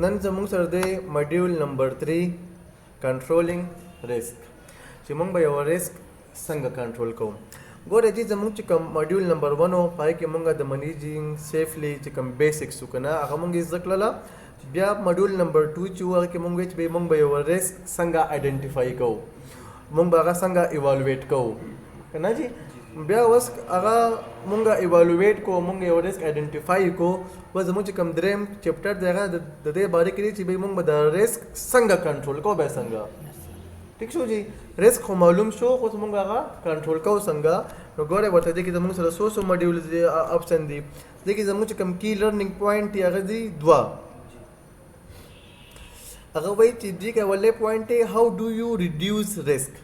نن زموږ سره دی ماډیول نمبر 3 کنټرولینګ ریسک چې موږ به یو ریسک څنګه کنټرول کوو. ګوره چې زموږ چې کوم ماډیول نمبر 1 و پای کې موږ د منیجینګ سیفلی چې کوم بیسکس وکنه هغه موږ زده کړله. بیا ماډیول نمبر 2 چې هغه کې موږ چې موږ به یو ریسک څنګه آیډنټیفای کوو، موږ به هغه څنګه ایوالویټ کوو کنه جی. بیا اوس هغه مونږ ایوالویټ کو، مونږ یو ریسک آیډنټیفای کو. و زموږ چې کوم دریم چپټر دی هغه د دې باره کې دی چې مونږ به د ریسک څنګه کنټرول کوو. به څنګه ٹھیک شو جی، ریسک خو معلوم شو خو مونږ هغه کنټرول کوو څنګه. نو ګوره ورته دی کې زموږ سره څو ماډیولز دی اپشن دی. دی کې زموږ چې کوم کی لرنینګ پوینټ دی هغه دی 2. هغه وایي چې دی کې اولې پوینټ دی هاو ډو یو ریډیوس ریسک.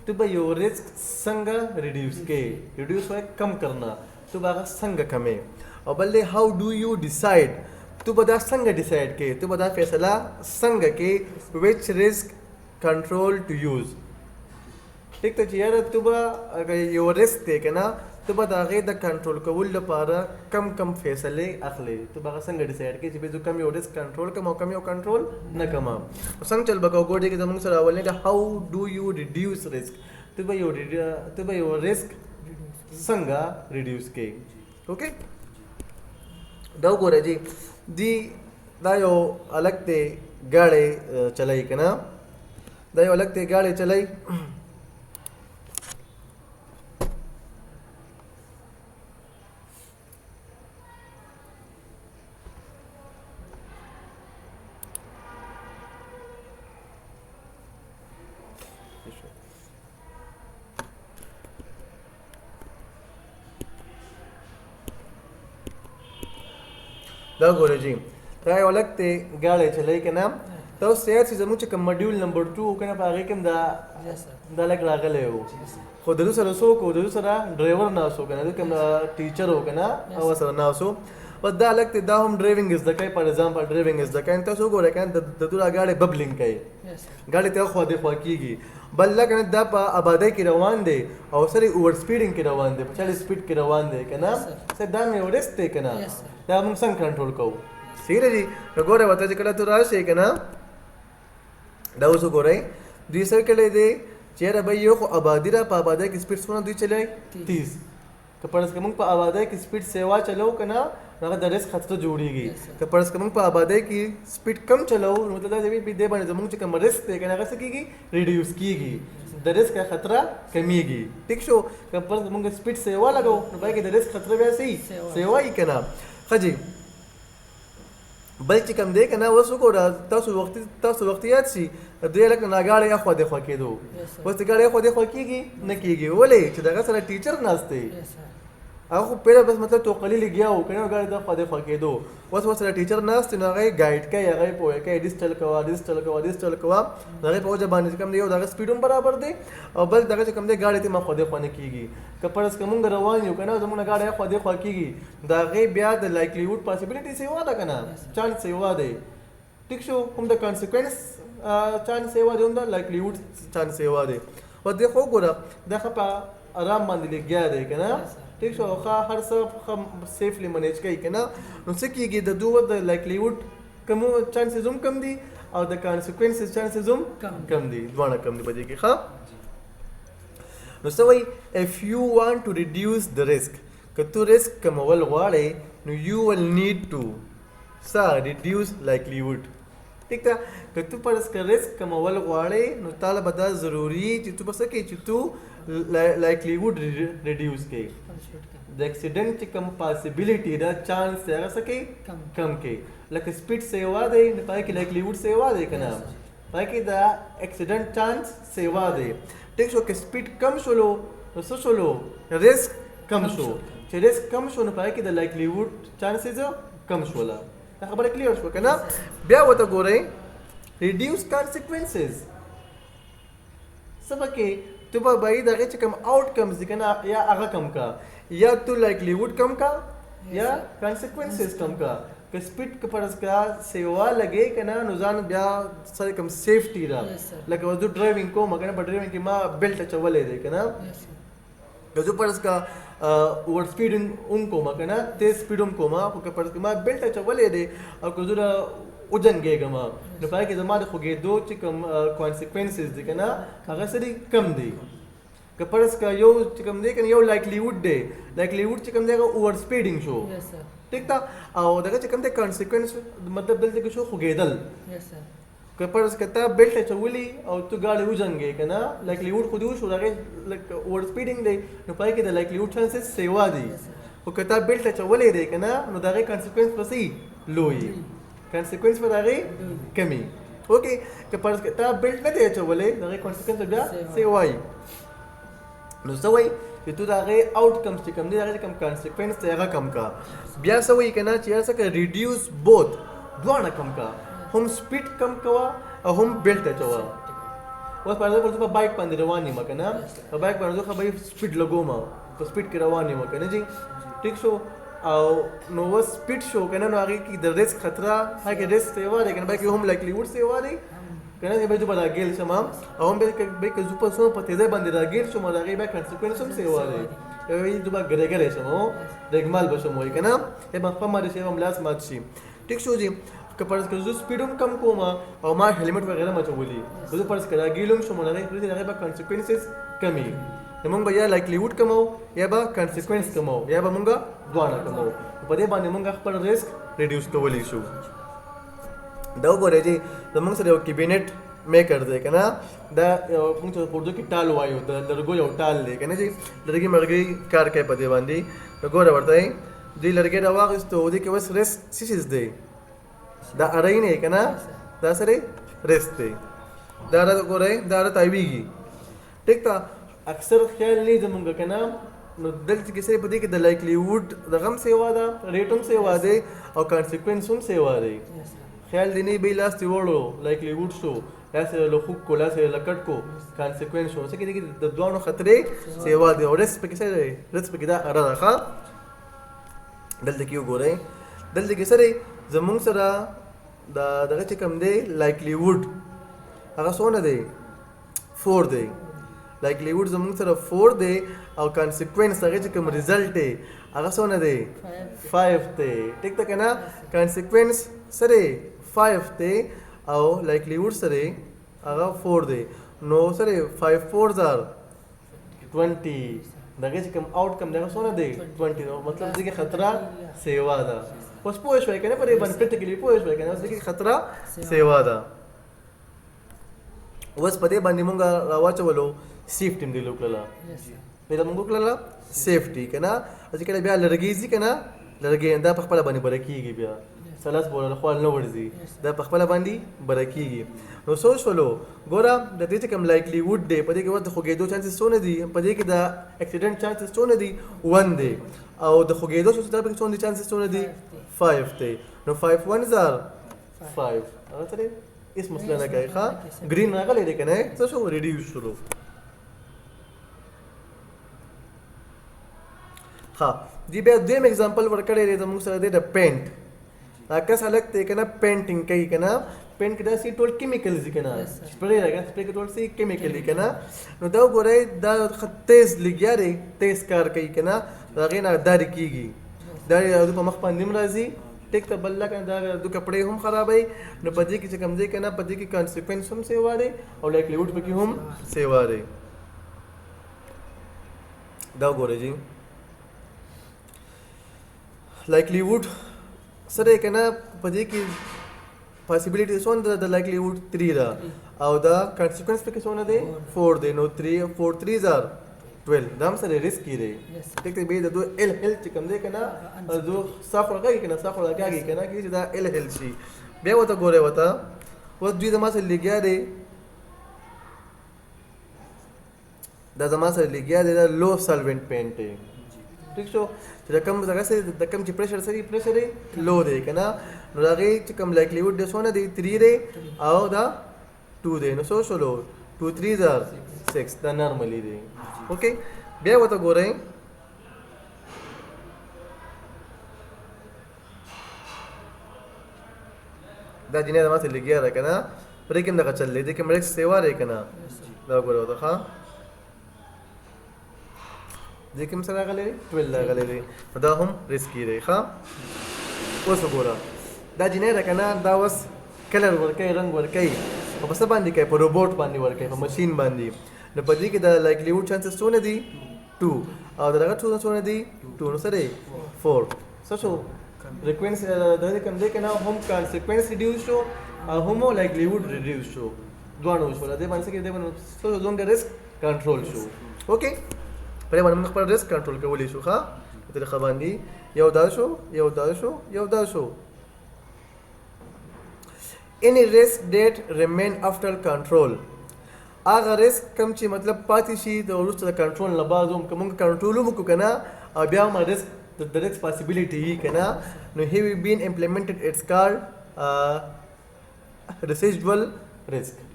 تو به یو ریسک څنګه ریډیوس کې، ریډیوس وای کم کرنا، تو به هغه څنګه کمې. او بل دی هاو ډو یو ډیسایډ، تو به دا څنګه ډیسایډ کې، تو به دا فیصله څنګه کې وچ ریسک کنټرول ټو یوز. ٹھیک ته چې یاره تو به یو ریسک دی که نه، تو به د هغې د کنټرول کولو لپاره کم فیصلې اخلي. تو به هغه څنګه ډیسایډ کې چې زه کم یو ریسک کنټرول کړم او کم یو کنټرول نه کړم. څنګه چل به کوو ګوډې کې زموږ سره اولنی ده هاو ډو یو ریډیوس ریسک. تو به یو ریسک څنګه ریډیوس کې. اوکې دا وګوره جی، دا یو الګ دی ګاډی چلای که نه، دا یو الګ دی ګاډی چلای. دا ګوره جی، دا یو الګ دی ګاډی چلای که نه. ته اوس تیار چې زموږ چې کوم ماډیول نمبر 2 که نه په هغې کې هم دا لږ راغلی و. خو د دوی سره څوک و، د دوی سره ډرایور ناست و که نه، دوی کوم ټیچر و که نه هغه سره ناست و. بس دا الګ دی، دا هم ډرایوینګ زده کوي. فار ایگزامپل ډرایوینګ زده کوي، تاسو وګورئ که نه د دوی دا ګاډی ببلینګ کوي، ګاډی ته خوا دې خوا کېږي. بل که نه دا په آبادۍ کې روان دی او سره اوور سپیډینګ کې روان دی، په 40 سپیډ کې روان دی که نه. سر دا مې یو ریسک دی که نه، دا موږ څنګه کنټرول کوو. صحیح دی جی. نو ګوره ورته چې کله ته راشې که نه، دا اوس وګورئ دوی څه کړی دی چې یاره بھائی یو خو آبادي ده، په آبادۍ کې سپیډ څومره دوی چلای 30. که فرض که موږ په آبادۍ کې سپیډ سیوا چلو که نه، هغه د ریسک خطره جوړېږي. که فرض که موږ په آبادۍ کې سپیډ کم چلو، نو مطلب دا دی دې باندې زموږ چې کوم ریسک دی که نه هغه څه کېږي، ریډیوس کېږي، د ریسک خطره کمیږي. ټیک شو. که فرض موږ سپیډ سیوا لګو نو پای کې د ریسک خطره بیا صحیح سیوا یي که نه. ښه جی. بل چې کوم دی که نه، اوس وګوره تاسو وخت یاد شي دوی هلک نه ګاډی اخوا دېخوا کېدو. اوس د ګاډی اخوا دېخوا کېږي نه کېږي. ولې چې د هغه سره ټیچر ناست دی، هغه خو پهله بس مطلب توقلي لګیا و که نه، ګاډی دخوا دېخوا کېدو. اوس ورسره ټیچر ناست دی، نو هغه یې ګایډ کوي، هغه یې پوهه کوي ډیجیټل کوه، نو هغې په وجه باندې چې کوم دی یو د هغه سپیډ هم برابر دی، او بل دغه چې کوم دی ګاډی ته مخوا دېخوا نه کېږي. که فرض که مونږ روان یو که نه، زموږ نه ګاډی اخوا دېخوا کېږي، د هغې بیا د لایکلیهوډ پاسبلیټي سیوا ده که نه، چانس سیوا دی. ټیک شو. هم د کانسیکوینس چانس سیوا دی، هم د لایکلیهوډ چانس سیوا دی. او دې خو وګوره دا ښه په آرام باندې لګیا دی که نه. ٹھیک شو. هر څه سیفلی منیج کوي که نه. نو څه کېږي، د دوه د لایکلیهوډ کم چانسز هم کم دي او د کانسیکوینسز چانسز هم کم دي، دواړه کم دي په دې کې. ښه. نو څه وایي، اف یو وانټ ټو ریډیوس د ریسک، که تو ریسک کمول غواړې نو یو ول نیډ ټو ریډیوس لایکلیهوډ. ٹھیک ده. که تو فرض که ریسک کمول غواړې نو تاله به دا ضروري چې تو به څه کوې چې تو لایکلیهوډ ریډیوس کوې. د اکسیډنټ چې کوم پاسبلیټي ده، چانس دی، هغه څه کوي کم کوي. لکه سپیډ سیوا دی نو پای کې لایکلیهوډ سیوا دی که نه، پای کې د اکسیډنټ چانس سیوا دی. ټیک شو. که سپیډ کم شولو نو څه شولو، ریسک کم شو. چې ریسک کم شو نو پای کې د لایکلیهوډ چانسز کم شوله. دا خبره کلیر شوه که نه. بیا ورته ګورئ ریډیوس کانسیکوینسز. څه به کې تو به باید هغې چې کوم آؤټ کمز دي که نه، یا هغه کم کا، یا تو لایکلیهوډ کم کا یا کانسیکوینسز کم کا. که سپیډ که فرض کا سیوا لګې که نه، نو ځان بیا سره کوم سیفټي ده. لکه اوس زه ډرایوینګ کوم که نه، په ډرایوینګ کې ما بیلټ اچولی دی که نه. که زه فرض کا اوور سپیډ هم کوم که نه، تیز سپیډ هم کوم، خو که فرض که ما بیلټ اچولی دی او که زه وجنګېږم نو په هغې کې زما د خوږېدو چې کوم کانسیکوینسز دي که نه هغه څه دي کم دي که فرض که یو چې کوم دی که یو لایکلیوډ دی لایکلیوډ چې کوم دی هغه اوور سپیډینګ شو ټیک ده او دغه چې کوم دی کانسیکوینس مطلب دلته کې شو خوږېدل که فرض که تا بیلټ اچولي او تو ګاډی وجنګې که نه لایکلیوډ خو دې وشو د هغې لک اوور سپیډینګ دی نو په هغې کې د لایکلیوډ چانسز سیوا دي خو که تا بیلټ اچولی دی که نه نو د هغې کانسیکوینس به څه لو وي کانسیکوینس به د هغې کمي اوکې که فرض که تا بیلټ نه دی اچولی د هغې کانسیکوینس به بیا سیوا وي نو څه وایي چې تو د هغې آوټکمس چې کوم دی د هغې کوم کانسیکوینس دی هغه کم کا بیا څه وایي که نه چې یاره څه که ریډیوس بوت دواړه کم کا هم سپیډ کم کوه او هم بیلټ اچوه اوس په اگزامپل زه په بایک باندې روان یم که نه په بایک باندې زه خو به سپیډ لګوم په سپیډ کې روان یم که نه جي ټیک شو او نو اوس سپیډ شو که نه نو هغې کې د ریسک خطره هغې کې ریسک سیوا دی که نه بایک هم لایکلیوډ سیوا دی که نه بیا زه به راګیل شم او هم بیا که زه په څومره په تیزۍ باندې راګیل شم او د هغې بیا کانسیکوینس هم سیوا دی زه به ګری ګری شم او ډګمال به شم وایي که نه یا به خپه ماتې شي هم لاس مات شي ټیک شو جي که فرض که زه سپیډ هم کم کوم او ما هیلمټ وغیره مچولي زه فرض که راګیل هم شم نو هغې به کانسیکوینسز کمي نو موږ به یا لایکلیوډ کمو یا به کانسیکوینس کمو یا به موږ دواړه کمو په دې باندې موږ خپل ریسک ریډیوس کولی شو دا وګورئ چې زموږ سره یو کیبینټ میکر دی که نه دا موږ ته په اردو کې ټال وایو د لرګو یو ټال دی که نه چې لرګي مرګي کار کوي په دې باندې نو ګوره ورته دې لرګی راواخیستو دې کې اوس ریسک څه شیز دی دا اړی نه که نه دا سره ریسک دی دا را ګورئ دا را تاویږي ټیک ده اکثر خیال نه زمونږ که نه نو دلته کې صرف په دې کې د لایکلیوډ دغه هم سیوا ده ریټ هم سیوا دی او کانسیکوینس هم سیوا دی خیال دی نه بی لاس دې وړو لایکلیوډ شو لاس یې له خوږ کو لاس یې له کټ کو کانسیکوینس شو څه کې دې کې د دواړو خطرې سیوا دی او ریسک پکې څه دی ریسک پکې دا اره ده ښه دلته کې وګورئ دلته کې سره زمونږ سره دغه چې کوم دی لایکلیوډ هغه څونه دی 4 دی لایکلیوډ زمونږ سره 4 دی او کانسیکوینس هغې چې کوم ریزلټ دی هغه څونه دی 5 دی ټیک ده که نه کانسیکوینس سره 5 دی او لایکلیوډ سره هغه 4 دی نو سره 5 4 زار 20 دغه چې کوم آوټکم دی هغه څونه دی 20 نو مطلب دې کې خطره سیوا ده اوس پوه شوئ که نه په دې باندې پریکټیکلي پوه شوئ که نه اوس دې کې خطره سیوا ده اوس په دې باندې مونږ راواچولو سیفټي هم دې وکړله پیدا مونږ وکړله سیفټي که نه چې کله بیا لرګي ځي که نه لرګي دا په خپله باندې بره کېږي بیا سلاس بوله له خوا نه ورځي دا په خپله باندې بره کېږي نو څه شولو ګوره د دې چې کوم لایکلیوډ دی په دې کې اوس د خوږېدو چانسز څونه دي په دې کې د اکسیډنټ چانسز څونه دي 1 دی او د خوږېدو چې دا پکې څونه دي چانسز څونه دي 5 دی نو 5 1 زار 5 هغه څه دی هېڅ مسله نه کوي ښه ګرین راغلی دی که نه څه شو ریډیوس شولو ها دی بیا دویم اگزامپل ورکړی دی زموږ سره دی د پینټ دا کس هلک دی که نه پینټینګ کوي که نه پینټ کې داسې ټول کیمیکلز دي که نه سپرې راګه سپرې کې ټول څه کیمیکل دي که نه نو دا وګورئ دا تیز لګیا دی تیز کار کوي که نه د هغې نه دارې کېږي دارې په مخ باندې هم راځي ټیک ته بل لکه دا د کپړې هم خرابوي نو په دې کې چې کوم دی که نه په دې کې کانسیکوینس هم سیوا دی او لایکلیوډ پکې هم سیوا دی دا وګورئ جي لایکلیوډ سره که نه په دې کې پاسیبلیټي څونه ده د لایکلیوډ 3 ده او دا کانسیکوینس پکې څونه دی 4 دی نو 4 3 زار 12 دا هم سره ریسکي دی ټیک دی بیا د دو ال هیل چې کوم دی که نه دو صاف ورکاږي که نه صاف ورکاږي که نه کېږي چې دا ال هیل شي بیا ورته ګورئ ورته اوس دوی زما سره لګیا دی دا زما سره لګیا دی دا لو سالوینټ پینټ دی ٹھیک شو چې د کم ځای سره د کم چې پریشر سره پریشر دی لو دی که نه نو د هغې چې کوم لایکلیوډ دی څونه دی 3 دی او دا 2 دی نو څو شولو 2 3 زار 6 دا نارملی دی اوکې بیا ورته ګورئ دا جینۍ زما سره لګیا دی که نه پرې کې هم دغه چل دی دې کې هم ریسک سیوا دی که نه دا وګورئ ورته ښه دې کې هم څه راغلی دی 12 راغلی دی نو دا هم ریسکي دی ښه اوس وګوره دا جینۍ ده که نه دا اوس کلر ورکوي رنګ ورکوي په څه باندې کوي په روبوټ باندې ورکوي په ماشین باندې نو په دې کې د لایکلیهوډ چانسز څونه دي 2 او دغه څونه دي 2 نو څه دی 4 څه شو frequency د دې کوم دی کنه هم consequence reduce شو او هم likelihood reduce شو دوه شو د دې باندې کې د باندې څه زونګ risk control شو اوکې په دې باندې خپل risk control کولی شو ښا په دې خبرندي یو دا شو any risk that remain after control هغه risk کم چې مطلب پاتې شي د وروسته د کنټرول نه بعد هم کوم کنټرول وکړو کنه او بیا هم risk the next possibility kana no have been implemented it's called residual risk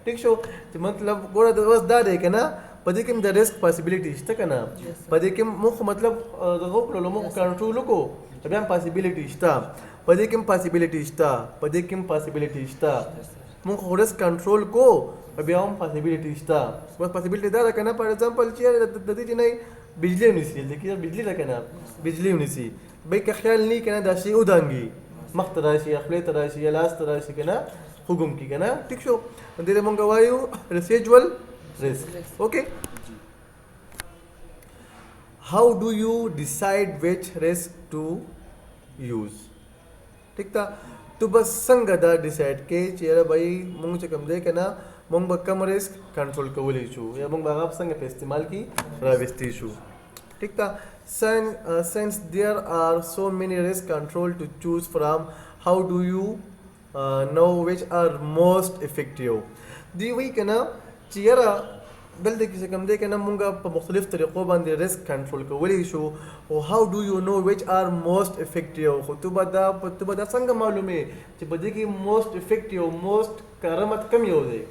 ٹھیک شو چې مطلب ګوره د وس دا دی کنه په دې کې د risk possibility شته کنه په دې کې مخ مطلب دغه کولو مخ کنټرول کو بیا possibility شته په دې کې possibility شته مخ risk control کو بیا هم possibility شته بس possibility دا کنه for example چې د دې نه बिजली ونیسي لکه बिजली ده کنه बिजली ونیسي به که خیال نه کنه دا شی ودانګي مخ ته راشي خپل ته راشي یا لاس ته راشي کنه حکم کی کنه ټیک شو دې مونږ وایو residual risk okay how do you decide which risk to use ټیک تا تو بس څنګه دا ډیسایډ کې چې یاره بھائی مونږ چې کوم دی کنه مونږ به کم ریسک کنټرول کولی شو یا مونږ به هغه څنګه په استعمال کې راوستي شو ٹھیک تا since there are so many risk control to choose from how do you know which are most effective دی وی کنه چې یاره دلته کې کوم دی کنه مونږ په مختلف طریقو باندې ریسک کنټرول کولی شو او how do you know which are most effective خو ته به دا څنګه معلومه چې په دې کې most effective most کارآمد کم یو دی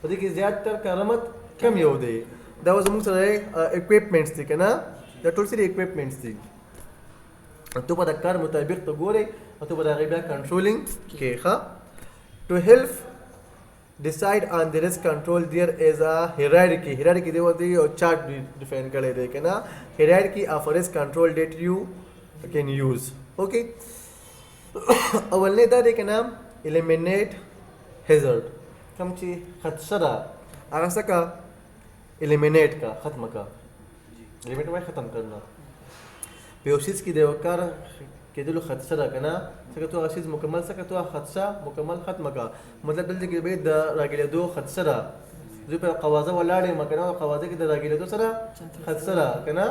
په دې کې زیاتره کارآمد کم یو دی دا زموږ سره equipments دي کنه دا ټول سری equipments دي ته په دا کار مطابق ته ګورې او ته به دا غیبه کنټرولینګ کې ښه to help decide on the risk control there is a hierarchy دی ورته یو چارت ډیفاین کړی دی کنه hierarchy of risk control that you can use okay اول نه دا دی کنه eliminate hazard کم چې خدشه ده هغه څه کا eliminate کا ختم کا eliminate وای ختم کرنا په یو شیز کې د یو کار کېدلو خدشه ده کنه څنګه تو هغه شیز مکمل څنګه تو خدشه مکمل ختم کا مطلب دلته کې به د راګلیدو خدشه ده زه په قوازه ولاړې مکنه قوازه کې د راګلیدو سره خدشه ده کنه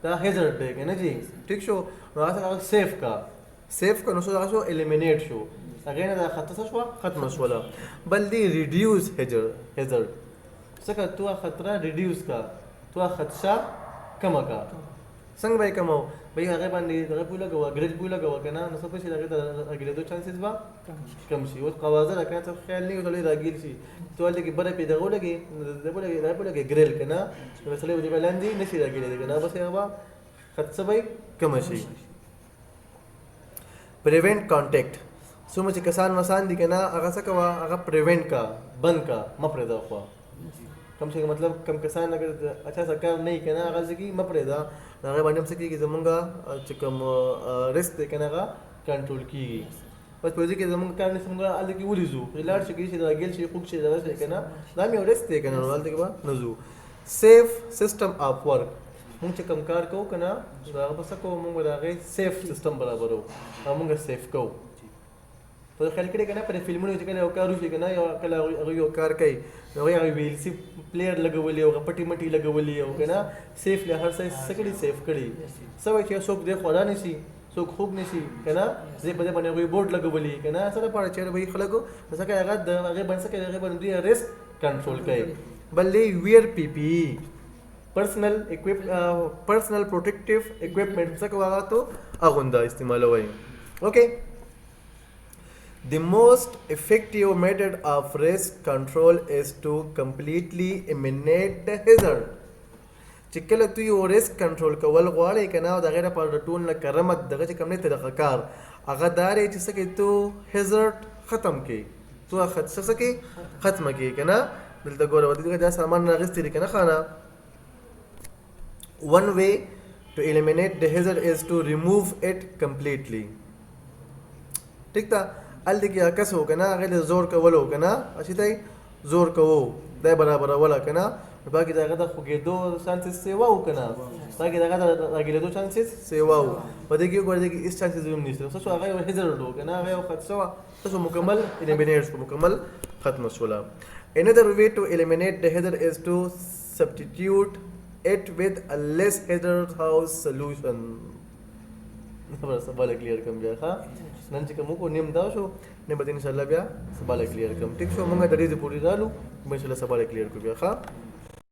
دا هزارډ دی کنه جی ٹھیک شو نو هغه سیف کا نو هغه شو eliminate شو هغه نه د خطر شو ختم شوله بل دی ریډیوس هزارډ څنګه تو خطر ریډیوس کا تو خدشه کم کا څنګه به کمو به هغه باندې دغه پوله غوا ګریډ پوله غوا کنه نو څه په شي دغه اګلیدو چانسز با کم شي او قوازه راکنه ته خیال نه ولې راګیل شي تو ولې کې بره پیدا ولګي دا پوله کې ګریل کنه مثلا دې بلاندې نشي راګیل کنه بس هغه خدشه به کم شي prevent contact څومره چې کسان مسان دي کنه هغه څه کوه هغه پریوینټ کا بند کا مپرېدا خو کم څه مطلب کم کسان اگر اچھا سرکار نه کنه هغه ځکه مپرېدا هغه باندې هم څه کېږي زمونږ چې کوم ریسک دی کنه هغه کنټرول کېږي بس په دې کې زمونږ کار نه څنګه الګ کې ولیزو لاړ شي چې دا ګل شي خوک شي دا څه کنه دا مې ریسک دی کنه نو الګ به نزو سیف سیستم اف ورک مونږ چې کوم کار کوو کنه دا بس کوو مونږ راغی سیف سیستم برابرو مونږ سیف کوو په خلک کې کنه په فلمونو چې کنه یو کار وشي کنه یو کله یو کار کوي نو یو ویل سی پلیئر لګولې او پټي مټي لګولې او کنه سیف له هر څه سکړي سیف کړي سوي چې څوک دې خورا نشي څوک خوب نشي کنه زه په دې باندې یو بورډ لګولې کنه سره پاره چې به خلکو ځکه هغه د هغه باندې څه هغه باندې ریسک کنټرول کوي بلې ویر پی پی personal protective equipment څه کوه تو اغوندا استعمالوي okay The most effective method of risk control is to completely eliminate the hazard. چې کله تو یو ریسک کنټرول کول غواړې کنه او د غیر په ټول نه کرامت دغه چې کوم نه طریقه کار هغه داري چې څه کې تو هزارډ ختم کې تو خدشه کې ختم کې کنه دلته ګوره ودی دا سامان راغستې کنه خانه one way to eliminate the hazard is to remove it completely ٹھیک تا ال دې کې عکس و کنه هغه له زور کولو کنه اسی ته زور کوو دا برابر ولا کنه باقي دغه د خوګېدو چانسز سیوا و کنه باقي دغه د راګېدو چانسز سیوا و په دې کې ګورې کې اس چانسز هم نشته څه شو هغه یو هزار ورو کنه هغه یو خط شو څه مکمل eliminate شو مکمل ختم شولا. Another way to eliminate the header is to substitute it with a less header house solution. خبر سوال کلیئر کوم بیا ها نن چې کوم کو نیم دا شو نه به ان شاء الله بیا سوال کلیئر کوم ټیک شو موږ د دې پوری رالو ان شاء الله سوال کلیئر کو بیا ها